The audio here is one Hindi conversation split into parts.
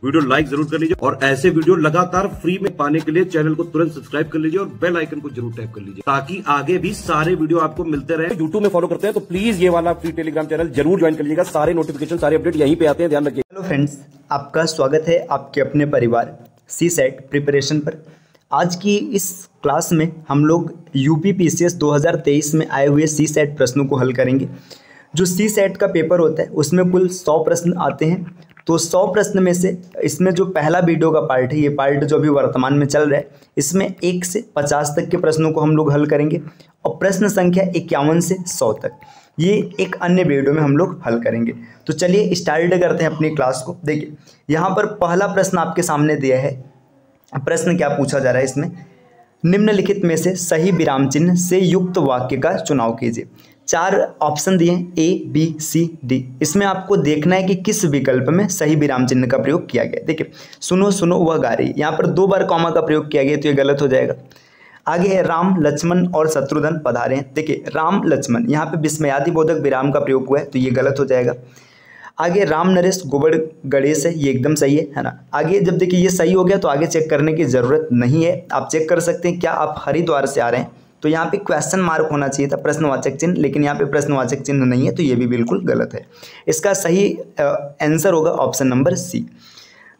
वीडियो लाइक जरूर कर लीजिए और ऐसे वीडियो लगातार फ्री में पाने के लिए चैनल को तुरंत सब्सक्राइब कर लीजिए और बेल आइकन को जरूर टैप कर लीजिए ताकि आगे भी सारे वीडियो आपको मिलते रहे। यूट्यूब में फॉलो करते हैं तो प्लीज ये वाला फ्री टेलीग्राम चैनल जरूर ज्वाइन कर लीजिएगा। सारे नोटिफिकेशन सारे अपडेट यहीं पे आते हैं, ध्यान रखिए। हेलो फ्रेंड्स, आपका स्वागत है आपके अपने परिवार सीसेट प्रिपरेशन पर। आज की इस क्लास में हम लोग यूपी पीसीएस 2023 में आए हुए सीसेट प्रश्नों को हल करेंगे। जो सीसेट का पेपर होता है उसमें कुल 100 प्रश्न आते हैं। तो 100 प्रश्न में से इसमें जो पहला वीडियो का पार्ट है, ये पार्ट जो अभी वर्तमान में चल रहा है, इसमें 1 से 50 तक के प्रश्नों को हम लोग हल करेंगे और प्रश्न संख्या 51 से 100 तक ये एक अन्य वीडियो में हम लोग हल करेंगे। तो चलिए स्टार्ट करते हैं अपनी क्लास को। देखिए यहाँ पर पहला प्रश्न आपके सामने दिया है। प्रश्न क्या पूछा जा रहा है इसमें, निम्नलिखित में से सही विराम चिन्ह से युक्त वाक्य का चुनाव कीजिए। 4 ऑप्शन दिए हैं, ए बी सी डी। इसमें आपको देखना है कि किस विकल्प में सही विराम चिन्ह का प्रयोग किया गया। देखिए सुनो सुनो वह गा रही, यहाँ पर 2 बार कॉमा का प्रयोग किया गया तो ये गलत हो जाएगा। आगे है राम लक्ष्मण और शत्रुघ्न पधारे हैं। देखिए राम लक्ष्मण, यहाँ पे विस्मयादि बोधक विराम का प्रयोग हुआ है तो ये गलत हो जाएगा। आगे राम नरेश गोबर गणेश है, ये एकदम सही है ना। आगे जब देखिए ये सही हो गया तो आगे चेक करने की ज़रूरत नहीं है। आप चेक कर सकते हैं क्या आप हरिद्वार से आ रहे हैं, तो यहाँ पे क्वेश्चन मार्क होना चाहिए था, प्रश्नवाचक चिन्ह, लेकिन यहाँ पे प्रश्नवाचक चिन्ह नहीं है तो ये भी बिल्कुल गलत है। इसका सही आंसर होगा ऑप्शन नंबर सी।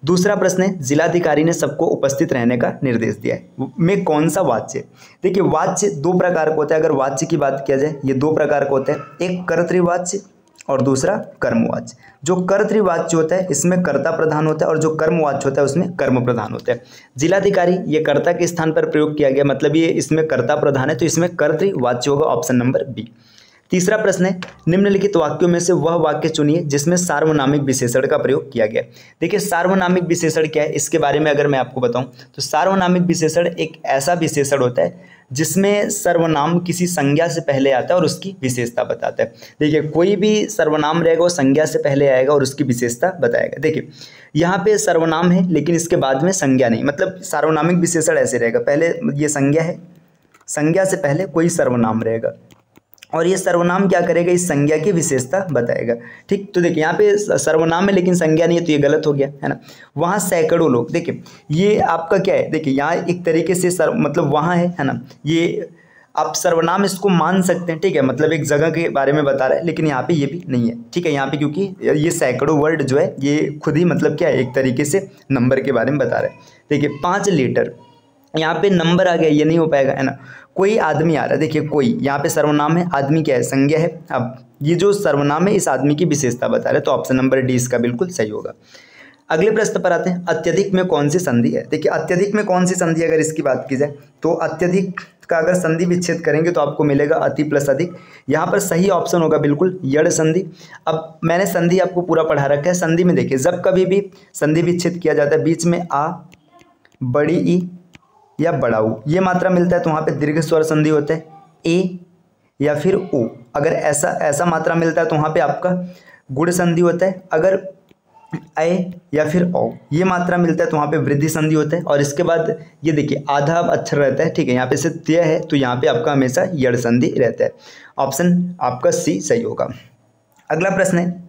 दूसरा प्रश्न है, जिलाधिकारी ने सबको उपस्थित रहने का निर्देश दिया है में कौन सा वाच्य। देखिए वाच्य 2 प्रकार का होता है। अगर वाच्य की बात किया जाए ये 2 प्रकार का होता है, एक कर्तृवाच्य और दूसरा कर्मवाच्य। जो कर्तृवाच्य होता है इसमें कर्ता प्रधान होता है और जो कर्मवाच्य होता है उसमें कर्म प्रधान होता है। जिलाधिकारी ये कर्ता के स्थान पर प्रयोग किया गया, मतलब ये इसमें कर्ता प्रधान है तो इसमें कर्तृवाच्य होगा, ऑप्शन नंबर बी। तीसरा प्रश्न है, निम्नलिखित वाक्यों में से वह वाक्य चुनिए जिसमें सार्वनामिक विशेषण का प्रयोग किया गया। देखिए सार्वनामिक विशेषण क्या है, इसके बारे में अगर मैं आपको बताऊं तो सार्वनामिक विशेषण एक ऐसा विशेषण होता है जिसमें सर्वनाम किसी संज्ञा से पहले आता है और उसकी विशेषता बताता है। देखिए कोई भी सर्वनाम रहेगा वो संज्ञा से पहले आएगा और उसकी विशेषता बताएगा। देखिए यहाँ पे सर्वनाम है लेकिन इसके बाद में संज्ञा नहीं, मतलब सार्वनामिक विशेषण ऐसे रहेगा, पहले ये संज्ञा है, संज्ञा से पहले कोई सर्वनाम रहेगा और ये सर्वनाम क्या करेगा, इस संज्ञा की विशेषता बताएगा। ठीक, तो देखिए यहाँ पे सर्वनाम है लेकिन संज्ञा नहीं है तो ये गलत हो गया है ना। वहाँ सैकड़ों लोग, देखिए ये आपका क्या है, देखिए यहाँ एक तरीके से मतलब वहाँ है ना, ये आप सर्वनाम इसको मान सकते हैं। ठीक है, मतलब एक जगह के बारे में बता रहा है लेकिन यहाँ पे ये भी नहीं है। ठीक है, यहाँ पे क्योंकि ये सैकड़ों वर्ड जो है ये खुद ही मतलब क्या है, एक तरीके से नंबर के बारे में बता रहा है। देखिए 5 लीटर, यहाँ पे नंबर आ गया, ये नहीं हो पाएगा है ना। कोई आदमी आ रहा है, देखिए कोई, यहाँ पे सर्वनाम है, आदमी क्या है, संज्ञा है। अब ये जो सर्वनाम है इस आदमी की विशेषता बता रहे हैं तो ऑप्शन नंबर डी इसका बिल्कुल सही होगा। अगले प्रश्न पर आते हैं, अत्यधिक में कौन सी संधि है। देखिए अत्यधिक में कौन सी संधि, अगर इसकी बात की जाए तो अत्यधिक का अगर संधि विच्छेद करेंगे तो आपको मिलेगा अति प्लस अधिक। यहाँ पर सही ऑप्शन होगा बिल्कुल यड़ संधि। अब मैंने संधि आपको पूरा पढ़ा रखा है। संधि में देखिए जब कभी भी संधि विच्छेद किया जाता है बीच में आ, बड़ी ई या बड़ा ऊ ये मात्रा मिलता है तो वहाँ पे दीर्घ स्वर संधि होता है, ए या फिर ओ। अगर ऐसा मात्रा मिलता है तो वहाँ पे आपका गुण संधि होता है। अगर ए या फिर ओ ये मात्रा मिलता है तो वहाँ पे वृद्धि संधि होता है। और इसके बाद ये देखिए आधा अक्षर रहता है, ठीक है, यहाँ पे से त्य है तो यहाँ पे आपका हमेशा यड़ संधि रहता है। ऑप्शन आपका सी सही होगा। अगला प्रश्न है,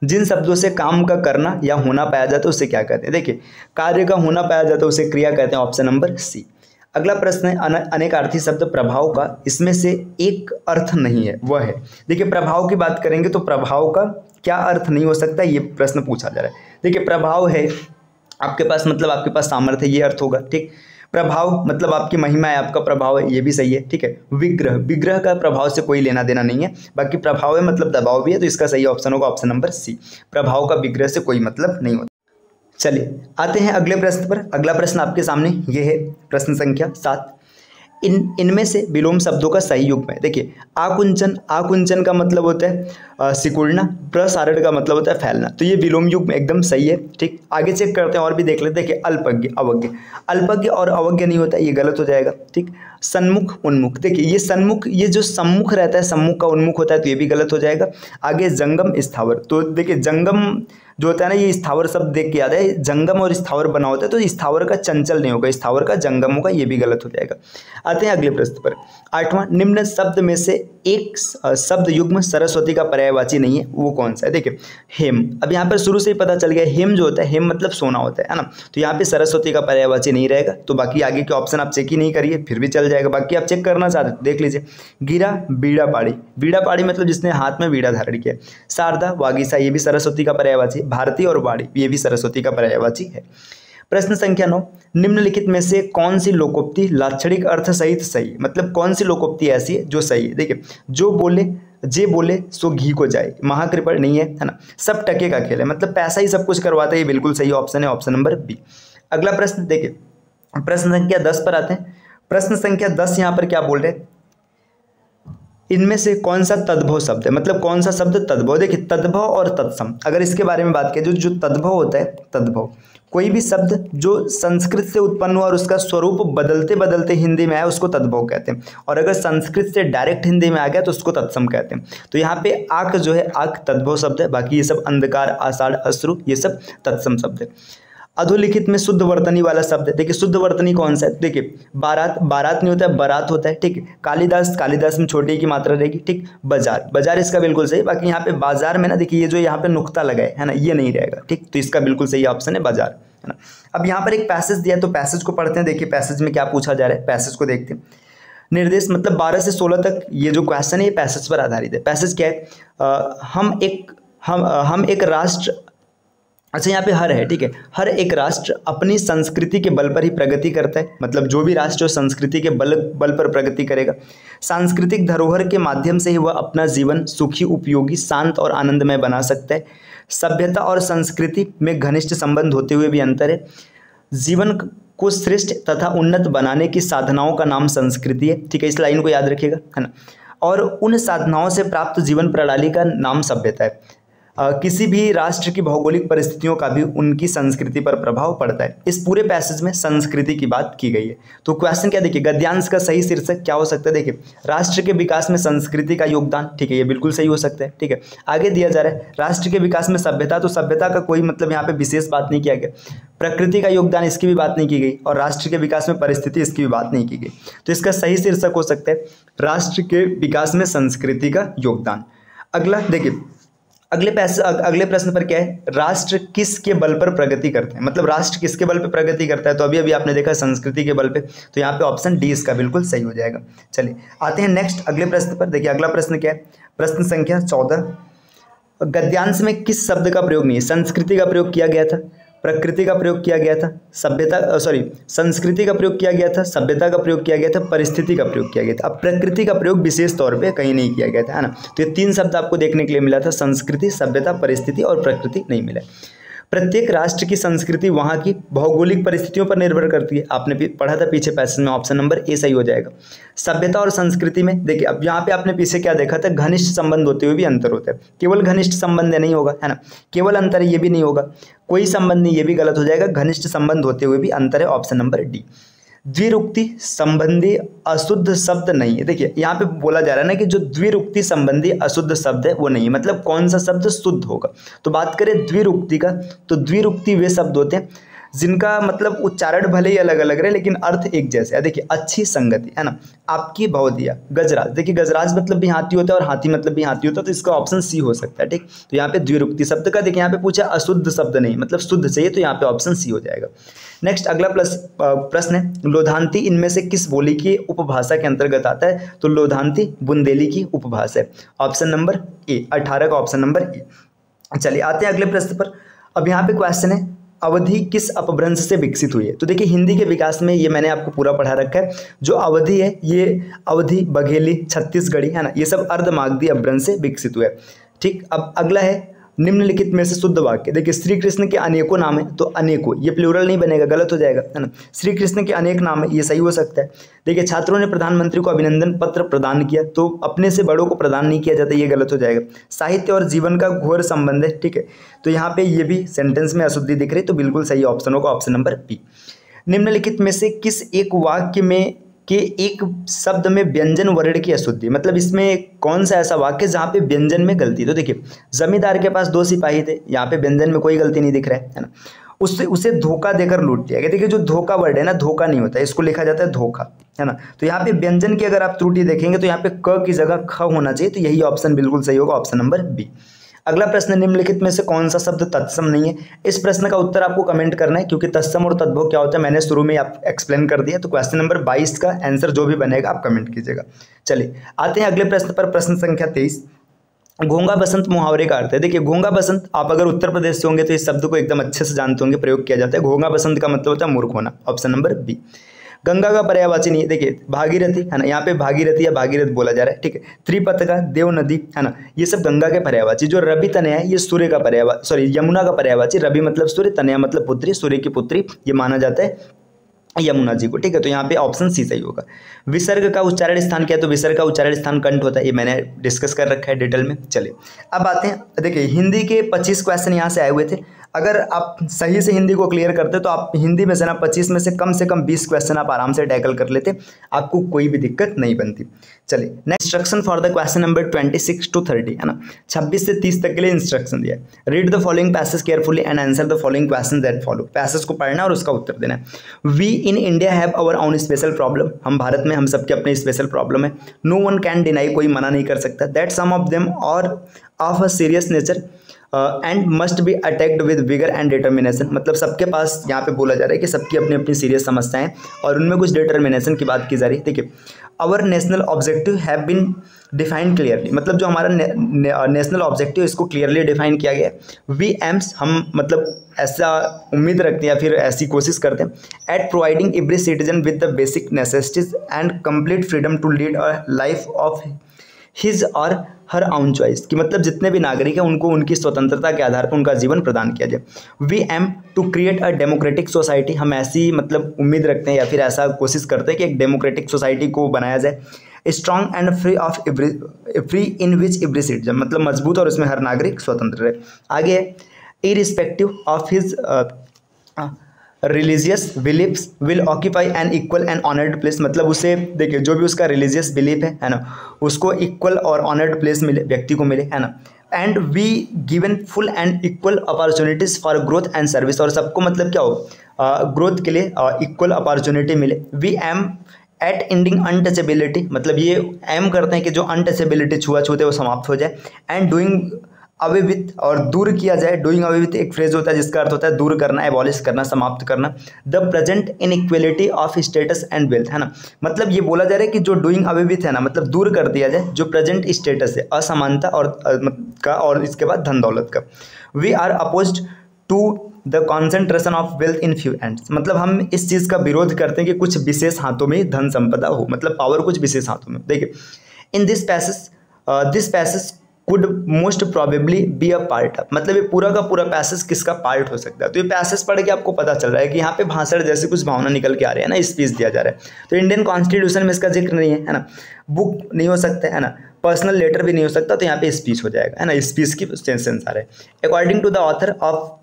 जिन शब्दों से काम का करना या होना पाया जाता है उसे क्या कहते हैं। देखिए कार्य का होना पाया जाता है उसे क्रिया कहते हैं, ऑप्शन नंबर सी। अगला प्रश्न है, अनेकार्थी शब्द प्रभाव का इसमें से एक अर्थ नहीं है वह है। देखिए प्रभाव की बात करेंगे तो प्रभाव का क्या अर्थ नहीं हो सकता, ये प्रश्न पूछा जा रहा है। देखिए प्रभाव है आपके पास, मतलब आपके पास सामर्थ्य है, ये अर्थ होगा। ठीक, प्रभाव मतलब आपकी महिमा है, आपका प्रभाव है, ये भी सही है। ठीक है, विग्रह, विग्रह का प्रभाव से कोई लेना देना नहीं है, बाकी प्रभाव है मतलब दबाव भी है तो इसका सही ऑप्शन होगा ऑप्शन नंबर सी। प्रभाव का विग्रह से कोई मतलब नहीं होता। चलिए आते हैं अगले प्रश्न पर। अगला प्रश्न आपके सामने ये है, प्रश्न संख्या 7। इनमें से विलोम शब्दों का सही युग्म है। देखिए आकुंचन, आकुंचन का मतलब होता है सिकुड़ना, प्रसारण का मतलब होता है फैलना, तो ये विलोम युग्म एकदम सही है। ठीक, आगे चेक करते हैं और भी देख लेते हैं कि अल्पज्ञ अवज्ञ, अल्पज्ञ और अवज्ञ नहीं होता, ये गलत हो जाएगा। ठीक, सन्मुख उन्मुख, देखिए ये सन्मुख, ये जो सम्मुख रहता है सम्मुख का उन्मुख होता है तो ये भी गलत हो जाएगा। आगे जंगम स्थावर, तो देखिए जंगम जो होता है ना, ये स्थावर शब्द देख के याद है, जंगम और स्थावर बना होता है, तो स्थावर का चंचल नहीं होगा, स्थावर का जंगम होगा, ये भी गलत हो जाएगा। आते हैं अगले प्रश्न पर। 8वां, निम्न शब्द में से एक शब्द युग्म सरस्वती का पर्यायवाची नहीं है, वो कौन सा है? देखिए हेम, अब यहाँ पर शुरू से ही पता चल गया, हेम जो होता है, हेम मतलब सोना होता है ना, तो यहाँ पे सरस्वती का पर्यायवाची नहीं रहेगा। तो बाकी आगे के ऑप्शन आप चेक ही नहीं करिए, फिर भी चल जाएगा, बाकी आप चेक करना चाहते तो देख लीजिए। गिरा, बीड़ा पाड़ी, बीड़ा पाड़ी मतलब जिसने हाथ में बीड़ा धारण किया। शारदा, वागीसा, ये भी सरस्वती का पर्यायवाची। भारती और वाड़ी, ये भी सरस्वती का पर्यायवाची है। प्रश्न संख्या 9, निम्नलिखित में से कौन सी लोकोक्ति लाक्षणिक अर्थ सहित सही, मतलब कौन सी लोकोक्ति ऐसी है जो सही है? देखिए, जो बोले जे बोले सो घी को जाए, महाकृपण नहीं है ना, सब टके का खेल है, मतलब पैसा ही सब कुछ करवाता है, ये बिल्कुल सही ऑप्शन है, ऑप्शन नंबर बी। अगला प्रश्न देखिए, प्रश्न संख्या 10 पर आते हैं। प्रश्न संख्या 10 यहाँ पर क्या बोल रहे हैं, इनमें से कौन सा तद्भव शब्द है, मतलब कौन सा शब्द तद्भव? देखिए तद्भव और तत्सम, अगर इसके बारे में बात करें, जो तद्भव होता है, तद्भव कोई भी शब्द जो संस्कृत से उत्पन्न हुआ और उसका स्वरूप बदलते बदलते हिंदी में आया, उसको तद्भव कहते हैं, और अगर संस्कृत से डायरेक्ट हिंदी में आ गया तो उसको तत्सम कहते हैं। तो यहाँ पे आक जो है, आक तद्भव शब्द है, बाकी ये सब अंधकार, आषाढ़, अश्रु, ये सब तत्सम शब्द है। अधोलिखित में शुद्ध वर्तनी वाला शब्द है, देखिए शुद्ध वर्तनी कौन सा है? देखिए बारात, बारात नहीं होता है, बारात होता है, ठीक है। कालिदास, कालिदास में छोटे की मात्रा रहेगी, ठीक। बाजार, बाजार इसका बिल्कुल सही, बाकी यहाँ पे बाजार में ना देखिए, ये जो यहाँ पे नुक्ता लगा है ना, ये नहीं रहेगा, ठीक, तो इसका बिल्कुल सही ऑप्शन है बाजार, है ना। अब यहाँ पर एक पैसेज दिया है, तो पैसेज को पढ़ते हैं, देखिए पैसेज में क्या पूछा जा रहा है, पैसेज को देखते हैं। निर्देश मतलब 12 से 16 तक ये जो क्वेश्चन है ये पैसेज पर आधारित है। पैसेज क्या है, हम एक राष्ट्र, अच्छा यहाँ पे हर है, ठीक है, हर एक राष्ट्र अपनी संस्कृति के बल पर ही प्रगति करता है, मतलब जो भी राष्ट्र संस्कृति के बल पर प्रगति करेगा, सांस्कृतिक धरोहर के माध्यम से ही वह अपना जीवन सुखी, उपयोगी, शांत और आनंदमय बना सकता है। सभ्यता और संस्कृति में घनिष्ठ संबंध होते हुए भी अंतर है। जीवन को श्रेष्ठ तथा उन्नत बनाने की साधनाओं का नाम संस्कृति है, ठीक है, इस लाइन को याद रखिएगा, है ना। और उन साधनाओं से प्राप्त जीवन प्रणाली का नाम सभ्यता है। किसी भी राष्ट्र की भौगोलिक परिस्थितियों का भी उनकी संस्कृति पर प्रभाव पड़ता है। इस पूरे पैसेज में संस्कृति की बात की गई है। तो क्वेश्चन क्या, देखिए गद्यांश का सही शीर्षक क्या हो सकता है? देखिए राष्ट्र के विकास में संस्कृति का योगदान, ठीक है, ये बिल्कुल सही हो सकता है, ठीक है। आगे दिया जा रहा है राष्ट्र के विकास में सभ्यता, तो सभ्यता का कोई मतलब यहाँ पे विशेष बात नहीं किया गया। प्रकृति का योगदान, इसकी भी बात नहीं की गई, और राष्ट्र के विकास में परिस्थिति, इसकी भी बात नहीं की गई। तो इसका सही शीर्षक हो सकता है राष्ट्र के विकास में संस्कृति का योगदान। अगला देखिए, अगले प्रश्न पर क्या है, राष्ट्र किसके बल पर प्रगति करते हैं, मतलब राष्ट्र किसके बल पर प्रगति करता है? तो अभी आपने देखा संस्कृति के बल पे, तो यहाँ पे ऑप्शन डी इसका बिल्कुल सही हो जाएगा। चलिए आते हैं नेक्स्ट अगले प्रश्न पर। देखिए अगला प्रश्न क्या है, प्रश्न संख्या 14, गद्यांश में किस शब्द का प्रयोग नहीं है? संस्कृति का प्रयोग किया गया था, प्रकृति का प्रयोग किया गया था, संस्कृति का प्रयोग किया गया था, सभ्यता का प्रयोग किया गया था, परिस्थिति का प्रयोग किया गया था। अब प्रकृति का प्रयोग विशेष तौर पे कहीं नहीं किया गया था, है ना। तो ये 3 शब्द आपको देखने के लिए मिला था, संस्कृति, सभ्यता, परिस्थिति, और प्रकृति नहीं मिला। प्रत्येक राष्ट्र की संस्कृति वहाँ की भौगोलिक परिस्थितियों पर निर्भर करती है, आपने पढ़ा था पीछे पैसेज में, ऑप्शन नंबर ए सही हो जाएगा। सभ्यता और संस्कृति में देखिए, अब यहाँ पे आपने पीछे क्या देखा था, घनिष्ठ संबंध होते हुए भी अंतर होता है। केवल घनिष्ठ संबंध नहीं होगा, है ना, केवल अंतर है ये भी नहीं होगा, कोई संबंध नहीं, ये भी गलत हो जाएगा, घनिष्ठ संबंध होते हुए भी अंतर है, ऑप्शन नंबर डी। द्विरुक्ति संबंधी अशुद्ध शब्द नहीं है। देखिए यहाँ पे बोला जा रहा है ना कि जो द्विरुक्ति संबंधी अशुद्ध शब्द है वो नहीं है, मतलब कौन सा शब्द शुद्ध होगा। तो बात करें द्विरुक्ति का, तो द्विरुक्ति वे शब्द होते हैं जिनका मतलब उच्चारण भले ही अलग अलग रहे लेकिन अर्थ एक जैसे है। देखिए अच्छी संगति, है ना, आपकी भौदिया, गजराज, देखिए गजराज मतलब भी हाथी होता है और हाथी मतलब भी हाथी होता है, तो इसका ऑप्शन सी हो सकता है, ठीक। तो यहाँ पे द्विरुक्ति शब्द का देखिए यहाँ पे पूछा अशुद्ध शब्द नहीं, मतलब शुद्ध चाहिए, तो यहाँ पे ऑप्शन सी हो जाएगा। नेक्स्ट अगला प्रश्न है, लोधांती इनमें से किस बोली की उपभाषा के अंतर्गत आता है? तो लोधांती बुंदेली की उपभाषा है, ऑप्शन नंबर ए, 18 का ऑप्शन नंबर ए। चलिए आते हैं अगले प्रश्न पर। अब यहाँ पे क्वेश्चन है, अवधि किस अपभ्रंश से विकसित हुई है? तो देखिए हिंदी के विकास में ये मैंने आपको पूरा पढ़ा रखा है। जो अवधि है ये अवधि, बघेली, छत्तीसगढ़ी, है ना, ये सब अर्धमागधी अपभ्रंश से विकसित हुए, ठीक। अब अगला है, निम्नलिखित में से शुद्ध वाक्य। देखिए श्री कृष्ण के अनेकों नाम है, तो अनेकों ये प्लूरल नहीं बनेगा, गलत हो जाएगा, है ना। श्री कृष्ण के अनेक नाम है, ये सही हो सकता है। देखिए छात्रों ने प्रधानमंत्री को अभिनंदन पत्र प्रदान किया, तो अपने से बड़ों को प्रदान नहीं किया जाता, ये गलत हो जाएगा। साहित्य और जीवन का घोर संबंध है, ठीक है, तो यहाँ पे ये भी सेंटेंस में अशुद्धि दिख रही, तो बिल्कुल सही ऑप्शन होगा, ऑप्शन नंबर बी। निम्नलिखित में से किस एक वाक्य में कि एक शब्द में व्यंजन वर्ण की अशुद्धि, मतलब इसमें कौन सा ऐसा वाक्य जहाँ पे व्यंजन में गलती। तो देखिए जमींदार के पास 2 सिपाही थे, यहाँ पे व्यंजन में कोई गलती नहीं दिख रहा है ना। उससे उसे धोखा देकर लूट लिया गया। देखिए जो धोखा वर्ड है ना, धोखा नहीं होता है, इसको लिखा जाता है धोखा, है ना। तो यहाँ पे व्यंजन की अगर आप त्रुटि देखेंगे तो यहाँ पे क की जगह ख होना चाहिए, तो यही ऑप्शन बिल्कुल सही होगा, ऑप्शन नंबर बी। अगला प्रश्न, निम्नलिखित में से कौन सा शब्द तत्सम नहीं है। इस प्रश्न का उत्तर आपको कमेंट करना है, क्योंकि तत्सम और तद्भव क्या होता है मैंने शुरू में आप एक्सप्लेन कर दिया। तो क्वेश्चन नंबर 22 का आंसर जो भी बनेगा आप कमेंट कीजिएगा। चलिए आते हैं अगले प्रश्न पर, प्रश्न संख्या 23। घोंगा बसंत मुहावरे का अर्थ है। देखिए घोंगा बसंत, आप अगर उत्तर प्रदेश से होंगे तो इस शब्द को एकदम अच्छे से जानते होंगे, प्रयोग किया जाता है। घोंगा बसंत का मतलब होता है मूर्ख होना, ऑप्शन नंबर बी। गंगा का पर्यायवाची नहीं है, देखिए भागीरथी है ना, यहाँ पे भागीरथी या भागीरथ बोला जा रहा है, ठीक है। त्रिपथका, देव नदी है ना, ये सब गंगा के पर्यायवाची। जो रवि तनया है ये सूर्य का पर्यायवाची, सॉरी यमुना का पर्यायवाची। रवि मतलब सूर्य, तनया मतलब पुत्री, सूर्य की पुत्री ये माना जाता है यमुना जी को, ठीक है। तो यहाँ पे ऑप्शन सी सही होगा। विसर्ग का उच्चारण स्थान क्या है, तो विसर्ग का उच्चारण स्थान कंठ होता है, ये मैंने डिस्कस कर रखा है डिटेल में। चलिए अब आते हैं, देखिए हिंदी के 25 क्वेश्चन यहाँ से आए हुए थे। अगर आप सही से हिंदी को क्लियर करते तो आप हिंदी में से ना 25 में से कम 20 क्वेश्चन आप आराम से टैकल कर लेते, आपको कोई भी दिक्कत नहीं बनती। चलिए next, instruction for the question number 26 to 30 है ना, 26 से 30 तक के लिए इंस्ट्रक्शन दिया है। Read the following passage carefully and answer the following question that follow. Passage को पढ़ना और उसका उत्तर देना है। We in India have our own special problem, हम भारत में हम सबके अपने स्पेशल प्रॉब्लम है। नो वन कैन डिनाई, कोई मना नहीं कर सकता। That some of them are of a serious nature and must be attacked with vigour and determination, मतलब सबके पास यहाँ पे बोला जा रहा है कि सबकी अपनी अपनी सीरियस समस्याएं और उनमें कुछ डिटर्मिनेशन की बात की जा रही है। देखिए our national objective have been defined clearly, मतलब जो हमारा नेशनल ऑब्जेक्टिव इसको क्लियरली डिफाइन किया गया है। वी एम्स, हम मतलब ऐसा उम्मीद रखते हैं या फिर ऐसी कोशिश करते हैं at providing every citizen with the basic necessities and complete freedom to lead a life of his or her on choice, कि मतलब जितने भी नागरिक हैं उनको उनकी स्वतंत्रता के आधार पर उनका जीवन प्रदान किया जाए। We aim to create a democratic society, हम ऐसी मतलब उम्मीद रखते हैं या फिर ऐसा कोशिश करते हैं कि एक डेमोक्रेटिक सोसाइटी को बनाया जाए। Strong and free of free in which every citizen, मतलब मजबूत और उसमें हर नागरिक स्वतंत्र रहे। आगे irrespective of his religious beliefs will occupy an equal and honoured place, मतलब उसे देखिए जो भी उसका रिलीजियस बिलीफ है ना, उसको इक्वल और ऑनर्ड प्लेस मिले, व्यक्ति को मिले, है ना। And we given full and equal opportunities for growth and service, और सबको मतलब क्या हो ग्रोथ के लिए इक्वल अपॉर्चुनिटी मिले। We aim at ending untouchability, मतलब ये एम करते हैं कि जो अनटचेबिलिटी छुआछूत है वो समाप्त हो जाए। एंड डूइंग अवे विथ, और दूर किया जाए। डूइंग अवे विथ एक फ्रेज होता है जिसका अर्थ होता है दूर करना, एबॉलिश करना, समाप्त करना। The present inequality of status and wealth, है ना, मतलब ये बोला जा रहा है कि जो डूइंग अवे विथ है ना, मतलब दूर कर दिया जाए जो प्रेजेंट स्टेटस है असमानता और इसके बाद धन दौलत का। We are opposed to the concentration of wealth in few hands, मतलब हम इस चीज़ का विरोध करते हैं कि कुछ विशेष हाथों में धन संपदा हो, मतलब पावर कुछ विशेष हाथों में। देखिए in this passage could most probably be a part of, मतलब ये पूरा का पूरा पैसेज किसका पार्ट हो सकता है। तो ये पैसेज पढ़ के आपको पता चल रहा है कि यहाँ पे भाषण जैसे कुछ भावना निकल के आ रहे हैं ना, स्पीच दिया जा रहा है। तो इंडियन कॉन्स्टिट्यूशन में इसका जिक्र नहीं है ना, बुक नहीं हो सकता है ना, पर्सनल लेटर भी नहीं हो सकता, तो यहाँ पे स्पीच हो जाएगा, है ना, स्पीच की सेंस आ रहा है। According to the author of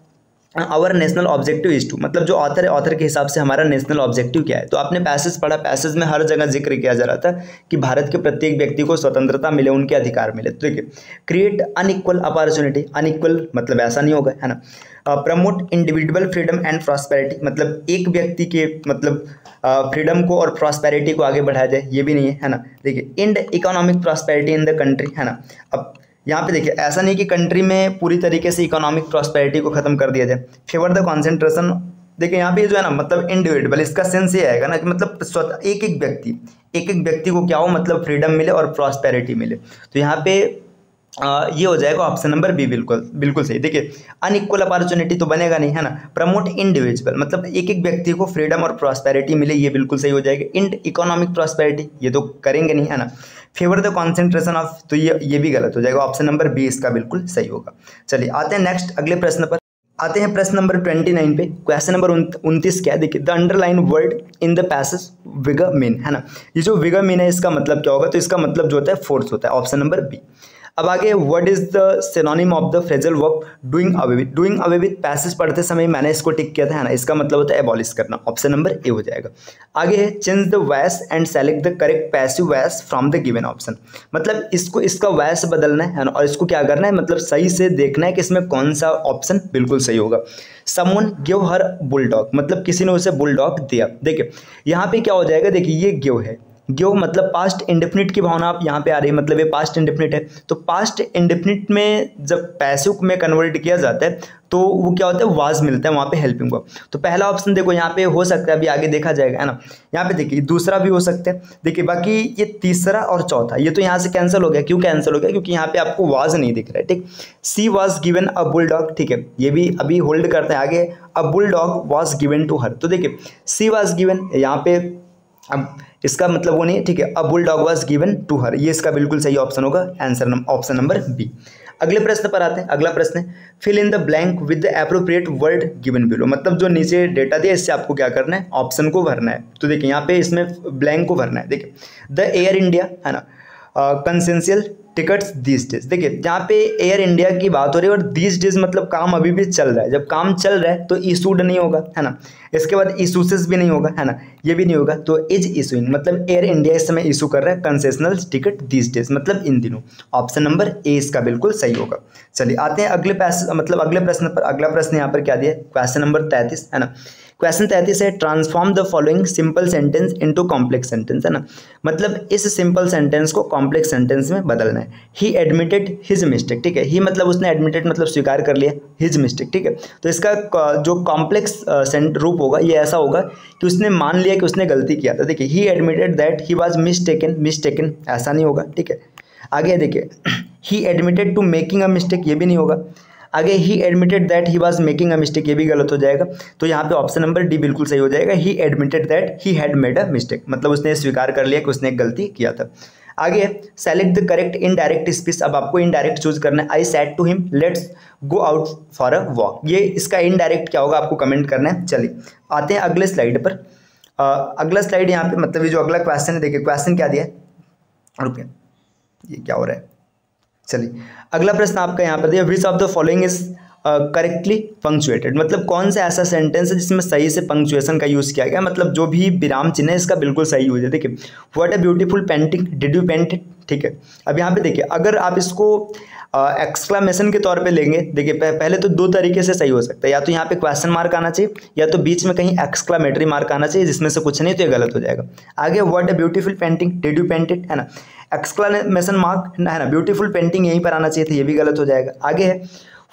our national objective is to, मतलब जो ऑथर है ऑथर के हिसाब से हमारा नेशनल ऑब्जेक्टिव क्या है। तो आपने पैसेज पढ़ा, पैसेज में हर जगह जिक्र किया जा रहा था कि भारत के प्रत्येक व्यक्ति को स्वतंत्रता मिले, उनके अधिकार मिले। तो देखिए क्रिएट अनइक्वल अपॉर्चुनिटी, अनइक्वल मतलब ऐसा नहीं होगा, है ना। Promote individual freedom and prosperity, मतलब एक व्यक्ति के मतलब फ्रीडम को और प्रॉस्पेरिटी को आगे बढ़ाया जाए, ये भी नहीं है ना। देखिए end economic prosperity in the country, है ना। अब यहाँ पे देखिए ऐसा नहीं कि कंट्री में पूरी तरीके से इकोनॉमिक प्रॉस्पेरिटी को खत्म कर दिया जाए। फेवर द कॉन्सेंट्रेशन, देखिए यहाँ पे जो है ना मतलब इंडिविजुअल, इसका सेंस ये आएगा ना कि मतलब स्वतः एक एक व्यक्ति को क्या हो, मतलब फ्रीडम मिले और प्रॉस्पेरिटी मिले। तो यहाँ पे ये हो जाएगा ऑप्शन नंबर बी, बिल्कुल सही। देखिए अनइक्वल अपॉर्चुनिटी तो बनेगा नहीं, है ना। प्रमोट इंडिविजुअल, मतलब एक व्यक्ति को फ्रीडम और प्रॉस्पेरिटी मिले, ये बिल्कुल सही हो जाएगा। इंड इकोनॉमिक प्रॉस्पेरिटी ये तो करेंगे नहीं, है ना। फेवर द कॉन्सेंट्रेशन ऑफ, तो ये भी गलत हो जाएगा, ऑप्शन नंबर बी इसका बिल्कुल सही होगा। चलिए आते हैं नेक्स्ट अगले प्रश्न पर, आते हैं प्रश्न नंबर 29 पे। क्वेश्चन नंबर 29 क्या है, देखिए the underline word in the passage vigour mean, है ना। ये जो विगर मीन है इसका मतलब क्या होगा, तो इसका मतलब जो होता है फोर्स होता है, ऑप्शन नंबर बी। अब आगे what is the synonym of the phrasal verb doing away with. Doing away with passage पढ़ते समय मैंने इसको टिक किया था, है ना, इसका मतलब होता है एबॉलिश करना। ऑप्शन नंबर ए हो जाएगा। आगे है change the voice and select the correct passive voice from the given option. मतलब इसको इसका वॉइस बदलना है ना, और इसको क्या करना है, मतलब सही से देखना है कि इसमें कौन सा ऑप्शन बिल्कुल सही होगा। समवन गिव हर बुलडॉग, मतलब किसी ने उसे बुलडॉग दिया। देखिए यहाँ पे क्या हो जाएगा, देखिए ये गिव है, गिव मतलब पास्ट इंडेफिनिट की भावना आप यहाँ पे आ रही है, मतलब ये पास्ट इंडेफिनिट है। तो पास्ट इंडेफिनिट में जब पैसिव में कन्वर्ट किया जाता है तो वो क्या होता है, वाज मिलता है वहाँ पे हेल्पिंग वर्ब। तो पहला ऑप्शन देखो यहाँ पे हो सकता है, अभी आगे देखा जाएगा, है ना। यहाँ पे देखिए दूसरा भी हो सकता है। देखिए बाकी ये तीसरा और चौथा ये तो यहाँ से कैंसिल हो गया। क्यों कैंसिल हो गया, क्योंकि यहाँ पे आपको वाज नहीं दिख रहा है, ठीक। She was given a bulldog, ठीक है, ये भी अभी होल्ड करते हैं। आगे a bulldog was given to her, तो देखिए सी वाज गिवन, यहाँ पे अब इसका मतलब वो नहीं है, ठीक है। A bulldog was given to her, ये इसका बिल्कुल सही ऑप्शन होगा, आंसर ऑप्शन नंबर बी। अगले प्रश्न पर आते हैं। अगला प्रश्न है fill in the blank with the appropriate word given below. मतलब जो नीचे डेटा दिया इससे आपको क्या करना है, ऑप्शन को भरना है। तो देखिए यहाँ पे इसमें ब्लैंक को भरना है। देखिए द एयर इंडिया, है ना, कंसेंशियल टिकट्स दीज डेज। देखिए जहाँ पे एयर इंडिया की बात हो रही है और दीज डेज मतलब काम अभी भी चल रहा है। जब काम चल रहा है तो इशूड नहीं होगा, है ना। इसके बाद इशूसेस भी नहीं होगा, है ना, ये भी नहीं होगा। तो इज इशूइंग मतलब एयर इंडिया इस समय इशू कर रहा है कंसेशनल टिकट दीज डेज, मतलब इन दिनों। ऑप्शन नंबर ए इसका बिल्कुल सही होगा। चलिए आते हैं अगले अगले प्रश्न पर। अगला प्रश्न यहाँ पर क्या दिया है, क्वेश्चन नंबर 33, है ना। क्वेश्चन 33 है transform the following simple sentence into complex sentence, है ना। मतलब इस सिंपल सेंटेंस को कॉम्प्लेक्स सेंटेंस में बदलना है। ही एडमिटेड हिज मिस्टेक, ठीक है, ही मतलब उसने एडमिटेड मतलब स्वीकार कर लिया, हिज मिस्टेक, ठीक है। तो इसका जो कॉम्प्लेक्स रूप होगा ये ऐसा होगा कि उसने मान लिया कि उसने गलती किया था। देखिए he admitted that he was mistaken, ऐसा नहीं होगा, ठीक है। आगे देखिए he admitted to making a mistake, ये भी नहीं होगा। आगे he admitted that he was making a mistake, ये भी गलत हो जाएगा। तो यहाँ पे ऑप्शन नंबर डी बिल्कुल सही हो जाएगा। ही admitted that he had made a mistake, मतलब उसने स्वीकार कर लिया कि उसने एक गलती किया था। आगे select the correct indirect speech. अब आपको इनडायरेक्ट चूज करना है। I said to him let's go out for a walk, ये इसका इनडायरेक्ट क्या होगा आपको कमेंट करना है। चलिए आते हैं अगले स्लाइड पर। अगला स्लाइड यहाँ पे मतलब ये जो अगला क्वेश्चन है, देखिए क्वेश्चन क्या दिया है, रुकिए ये क्या हो रहा है। चलिए अगला प्रश्न आपका यहाँ पर दिया which of the following is correctly punctuated. मतलब कौन सा ऐसा सेंटेंस है जिसमें सही से पंक्चुएशन का यूज़ किया गया, मतलब जो भी विराम चिन्ह है इसका बिल्कुल सही यूज है। देखिए what a beautiful painting did you paint it, ठीक है। अब यहाँ पे देखिए अगर आप इसको एक्सक्लामेशन के तौर पे लेंगे, देखिए पहले तो दो तरीके से सही हो सकता है, या तो यहाँ पे क्वेश्चन मार्क आना चाहिए या तो बीच में कहीं एक्सक्लामेटरी मार्क आना चाहिए, जिसमें से कुछ नहीं तो ये गलत हो जाएगा। आगे what a beautiful painting did you paint it, है ना, एक्सक्लामेशन मार्क है ना, ब्यूटीफुल पेंटिंग यहीं पर आना चाहिए था, ये भी गलत हो जाएगा। आगे है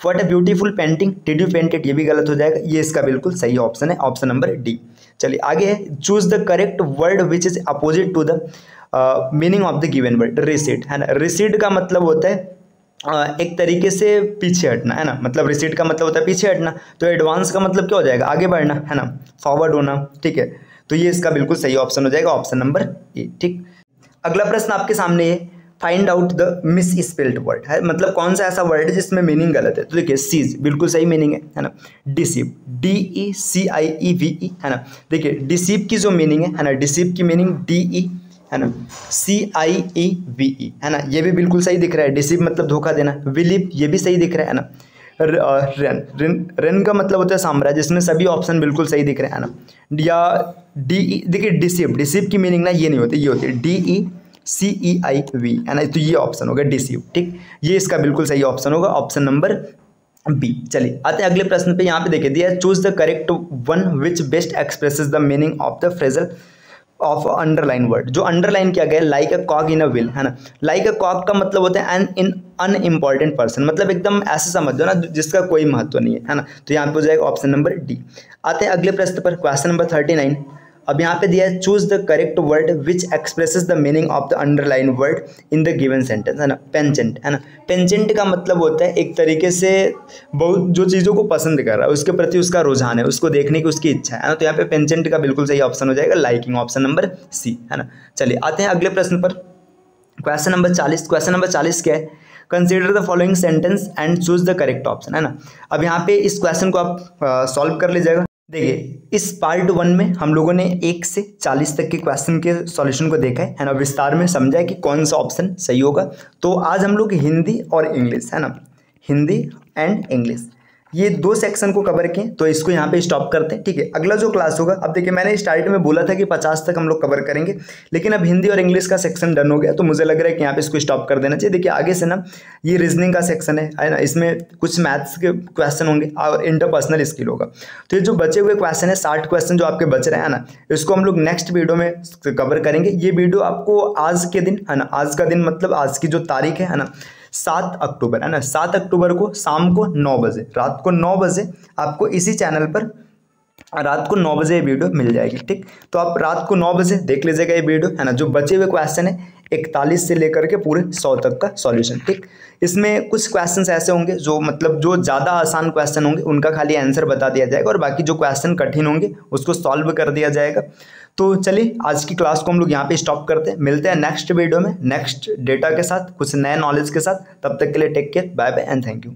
what a beautiful painting did you paint it, ये भी गलत हो जाएगा। ये इसका बिल्कुल सही ऑप्शन है, ऑप्शन नंबर डी। चलिए आगे है choose the correct word which is opposite to the meaning of the given word, recede, है ना। रिसीड का मतलब होता है एक तरीके से पीछे हटना, है ना, मतलब रिसीड का मतलब होता है पीछे हटना। तो एडवांस का मतलब क्या हो जाएगा, आगे बढ़ना, है ना, फॉरवर्ड होना, ठीक है। तो ये इसका बिल्कुल सही ऑप्शन हो जाएगा, ऑप्शन नंबर ए, ठीक। अगला प्रश्न आपके सामने है find out the miss spelled word, है मतलब कौन सा ऐसा वर्ड है जिसमें मीनिंग गलत है। तो देखिए सीज बिल्कुल सही मीनिंग है ना। डिसीव DECIEVE, है ना। देखिए डिसीव की जो मीनिंग है ना, डिसीव की मीनिंग DE, है ना, CIEVE, है ना, ये भी बिल्कुल सही दिख रहा है। डिसीव मतलब धोखा देना। बिलीव ये भी सही दिख रहा है ना। रेन का मतलब होता है साम्राज्य, जिसमें सभी ऑप्शन बिल्कुल सही दिख रहे हैं, है ना। या DE देखिए डिसीव की मीनिंग ना ये नहीं होती, ये होती है DECEIV, है ना। तो ये ऑप्शन होगा डिसीव, ठीक। ये इसका बिल्कुल सही ऑप्शन होगा, ऑप्शन नंबर बी। चलिए आते हैं अगले प्रश्न पे। यहाँ पे देखिए दिया choose the correct one which best expresses the meaning of the phrasal of underline word. जो अंडरलाइन किया गया like a कॉग in a wheel, है ना। लाइक अ कॉग का मतलब होता है एन अनइम्पॉर्टेंट पर्सन, मतलब एकदम ऐसे समझ दो ना जिसका कोई महत्व नहीं है ना। तो यहाँ पे हो जाएगा ऑप्शन नंबर डी। आते हैं अगले प्रश्न पर, क्वेश्चन नंबर 39। अब यहाँ पे दिया है choose the correct word which expresses the meaning of the underline word in the given sentence, है ना। पेंजेंट, है ना। पेंजेंट का मतलब होता है एक तरीके से बहुत जो चीज़ों को पसंद कर रहा है उसके प्रति उसका रुझान है, उसको देखने की उसकी इच्छा है ना। तो यहाँ पे पेंजेंट का बिल्कुल सही ऑप्शन हो जाएगा लाइकिंग, ऑप्शन नंबर सी, है ना। चलिए आते हैं अगले प्रश्न पर, क्वेश्चन नंबर 40। क्वेश्चन नंबर 40 क्या है, consider the following sentence and choose the correct option, है ना। अब यहाँ पे इस क्वेश्चन को आप सॉल्व कर लीजिएगा। देखिए इस पार्ट 1 में हम लोगों ने 1 से 40 तक के क्वेश्चन के सॉल्यूशन को देखा है ना, विस्तार में समझा है कि कौन सा ऑप्शन सही होगा। तो आज हम लोग हिंदी और इंग्लिश, है ना, हिंदी एंड इंग्लिश, ये 2 सेक्शन को कवर किए, तो इसको यहाँ पे स्टॉप करते हैं। ठीक है, अगला जो क्लास होगा, अब देखिए मैंने स्टार्ट में बोला था कि 50 तक हम लोग कवर करेंगे, लेकिन अब हिंदी और इंग्लिश का सेक्शन डन हो गया, तो मुझे लग रहा है कि यहाँ पे इसको स्टॉप कर देना चाहिए। देखिए आगे से ना ये रीजनिंग का सेक्शन है ना, इसमें कुछ मैथ्स के क्वेश्चन होंगे और इंटरपर्सनल स्किल होगा। तो ये जो बचे हुए क्वेश्चन है, 60 क्वेश्चन जो आपके बच रहे हैं ना, इसको हम लोग नेक्स्ट वीडियो में कवर करेंगे। ये वीडियो आपको आज के दिन, है ना, आज का दिन मतलब आज की जो तारीख है ना, 7 अक्टूबर, है ना, 7 अक्टूबर को शाम को 9 बजे, रात को 9 बजे आपको इसी चैनल पर रात को 9 बजे ये वीडियो मिल जाएगी। ठीक, तो आप रात को 9 बजे देख लीजिएगा ये वीडियो, है ना। जो बचे हुए क्वेश्चन है 41 से लेकर के पूरे 100 तक का सॉल्यूशन। ठीक, इसमें कुछ क्वेश्चंस ऐसे होंगे जो मतलब जो ज़्यादा आसान क्वेश्चन होंगे उनका खाली आंसर बता दिया जाएगा, और बाकी जो क्वेश्चन कठिन होंगे उसको सॉल्व कर दिया जाएगा। तो चलिए आज की क्लास को हम लोग यहाँ पे स्टॉप करते हैं, मिलते हैं नेक्स्ट वीडियो में नेक्स्ट डेटा के साथ, कुछ नए नॉलेज के साथ। तब तक के लिए take care, bye bye and thank you.